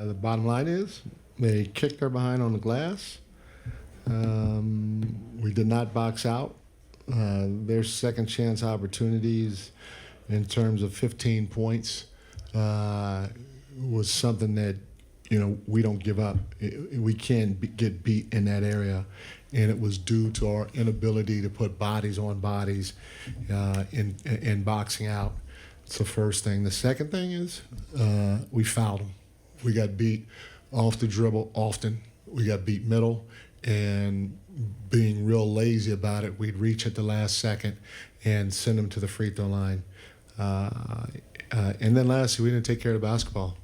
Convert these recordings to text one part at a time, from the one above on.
The bottom line is they kicked our behind on the glass. We did not box out. Their second chance opportunities in terms of 15 points was something that, we don't give up. We can't get beat in that area. And it was due to our inability to put bodies on bodies in boxing out. It's the first thing. The second thing is we fouled them. We got beat off the dribble often. We got beat middle, and being real lazy about it, we'd reach at the last second and send them to the free throw line. And then lastly, we didn't take care of the basketball.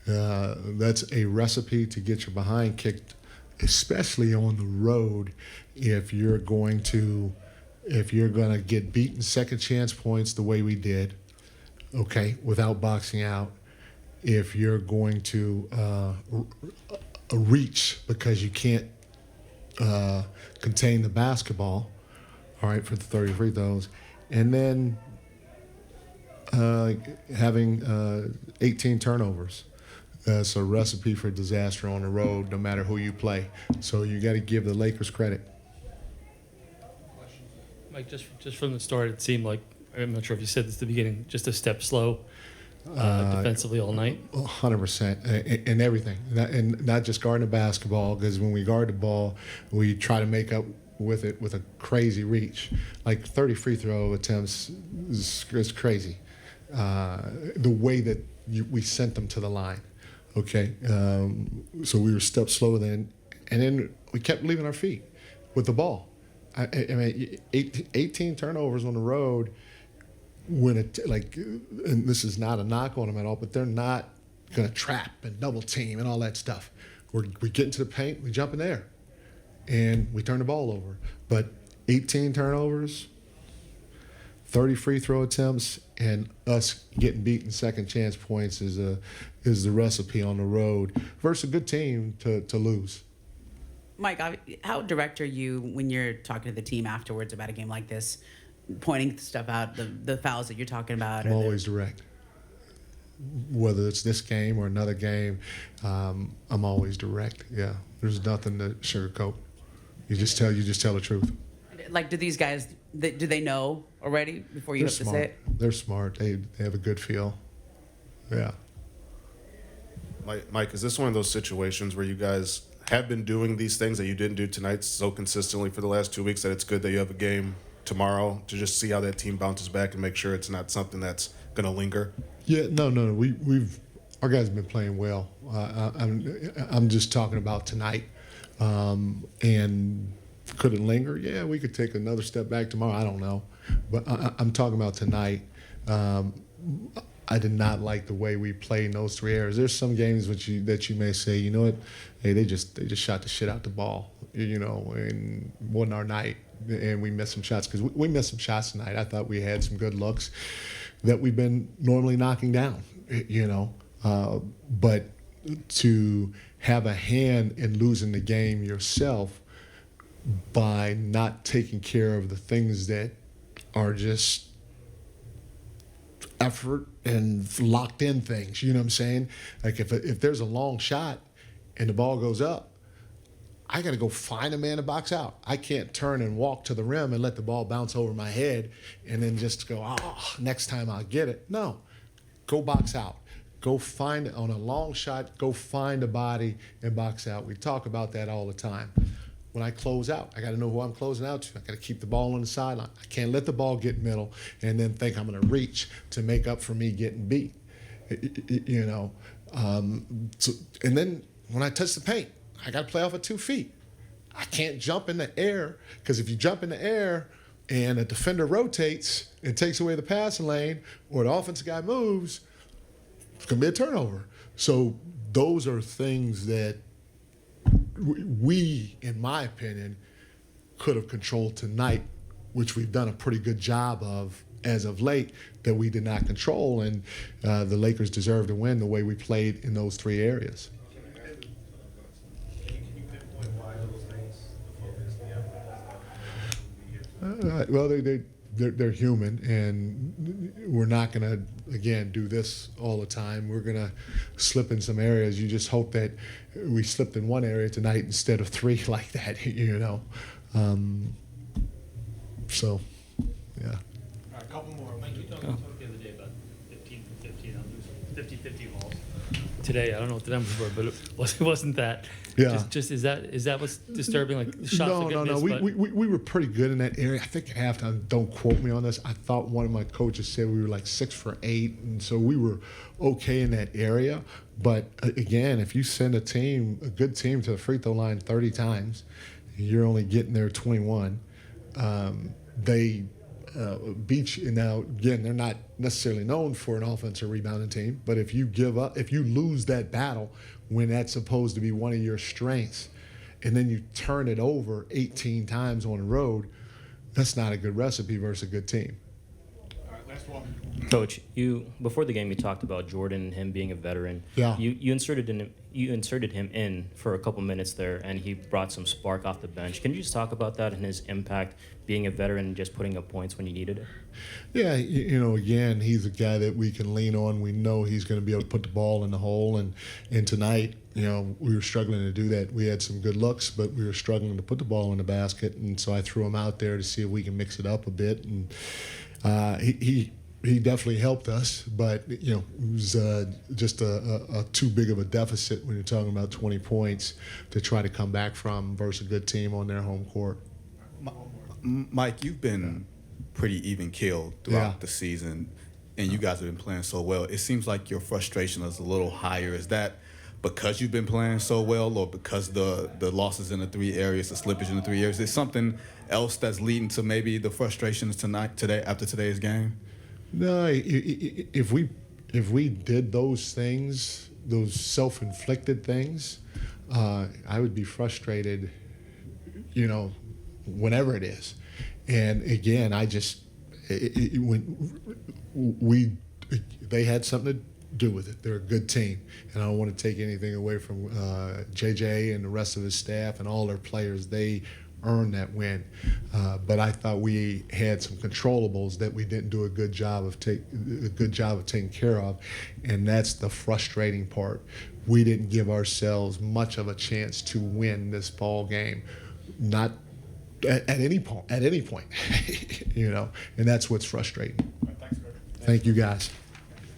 That's a recipe to get your behind kicked, especially on the road. If you're going to get beaten second chance points the way we did, okay, without boxing out. If you're going to reach because you can't contain the basketball, all right, for the 30 free throws, and then having 18 turnovers. That's a recipe for disaster on the road, no matter who you play. So you got to give the Lakers credit. Mike, just from the start, it seemed like, I'm not sure if you said this at the beginning, just a step slow defensively all night. 100% in everything, and not just guarding the basketball, because when we guard the ball, we try to make up with it with a crazy reach. Like 30 free throw attempts is crazy. The way that we sent them to the line. Okay, so we were step slow then, and then we kept leaving our feet with the ball. I mean, 18 turnovers on the road. And this is not a knock on them at all, but they're not going to trap and double team and all that stuff. We get into the paint, we jump in there, and we turn the ball over. But 18 turnovers, 30 free throw attempts, and us getting beaten second chance points is the recipe on the road versus a good team to lose. Mike, how direct are you when you're talking to the team afterwards about a game like this, pointing stuff out, the fouls that you're talking about? I'm always direct. Whether it's this game or another game, I'm always direct. Yeah, there's nothing to sugarcoat. You just tell the truth. Like, do these guys, do they know already before you have to say it? They're smart. They have a good feel. Yeah. Mike, is this one of those situations where you guys have been doing these things that you didn't do tonight so consistently for the last 2 weeks that it's good that you have a game tomorrow to just see how that team bounces back and make sure it's not something that's going to linger? Yeah, no. Our guys have been playing well. I'm just talking about tonight, and could it linger? Yeah, we could take another step back tomorrow. I don't know, but I'm talking about tonight. I did not like the way we played in those three areas. There's some games that you may say, you know what, hey, they just shot the shit out the ball, and wasn't our night, and we missed some shots because we missed some shots tonight. I thought we had some good looks that we've been normally knocking down, but to have a hand in losing the game yourself by not taking care of the things that are just effort and locked in things, you know what I'm saying? Like if there's a long shot and the ball goes up, I got to go find a man to box out. I can't turn and walk to the rim and let the ball bounce over my head and then just go, next time I'll get it. No, go box out. Go find it on a long shot, go find a body and box out. We talk about that all the time. When I close out, I got to know who I'm closing out to. I got to keep the ball on the sideline. I can't let the ball get middle and then think I'm going to reach to make up for me getting beat. And then when I touch the paint, I got to play off of 2 feet. I can't jump in the air because if you jump in the air and a defender rotates and takes away the passing lane or the offensive guy moves, it's going to be a turnover. So those are things that we, in my opinion, could have controlled tonight, which we've done a pretty good job of as of late, that we did not control. And the Lakers deserve to win the way we played in those 3 areas. Can you pinpoint why those things, the focus, the effort, Well, they're human, and we're not going to, again, do this all the time. We're going to slip in some areas. You just hope that we slipped in one area tonight instead of three like that, you know. So, yeah. All right, a couple more. Mike, you talked the other day about 15 for 50, I'll do 50-50 balls. Today, I don't know what the numbers were, but it wasn't that. Yeah. Just is that what's disturbing? Like the shots that get No. missed, but We were pretty good in that area. I think at halftime, don't quote me on this, I thought one of my coaches said we were like 6 for 8, and so we were okay in that area. But again, if you send a good team to the free throw line 30 times, you're only getting there 21. They beat you. Now, again, they're not necessarily known for an offensive rebounding team, but if you give up, if you lose that battle when that's supposed to be one of your strengths, and then you turn it over 18 times on the road, that's not a good recipe versus a good team. All right, last one. Coach, you before the game you talked about Jordan and him being a veteran. Yeah. You inserted him in for a couple minutes there, and he brought some spark off the bench. Can you just talk about that and his impact, being a veteran and just putting up points when you needed it? Yeah, you know, again, he's a guy that we can lean on. We know he's going to be able to put the ball in the hole. And tonight, you know, we were struggling to do that. We had some good looks, but we were struggling to put the ball in the basket. And so I threw him out there to see if we can mix it up a bit. And he definitely helped us, but you know, it was just a too big of a deficit when you're talking about 20 points to try to come back from versus a good team on their home court. Mike, you've been pretty even keeled throughout Yeah. the season, and you guys have been playing so well. It seems like your frustration is a little higher. Is that because you've been playing so well, or because the losses in the three areas, the slippage in the three areas? Is something else that's leading to maybe the frustrations today after today's game? No, if we did those things, those self-inflicted things, I would be frustrated, you know, whenever it is. And again, they had something to do with it. They're a good team, and I don't want to take anything away from JJ and the rest of his staff and all their players. They earned that win, but I thought we had some controllables that we didn't do a good job of taking care of, and that's the frustrating part. We didn't give ourselves much of a chance to win this ball game, not at any point, you know, and that's what's frustrating. All right, thanks, Coach. Thank you, guys.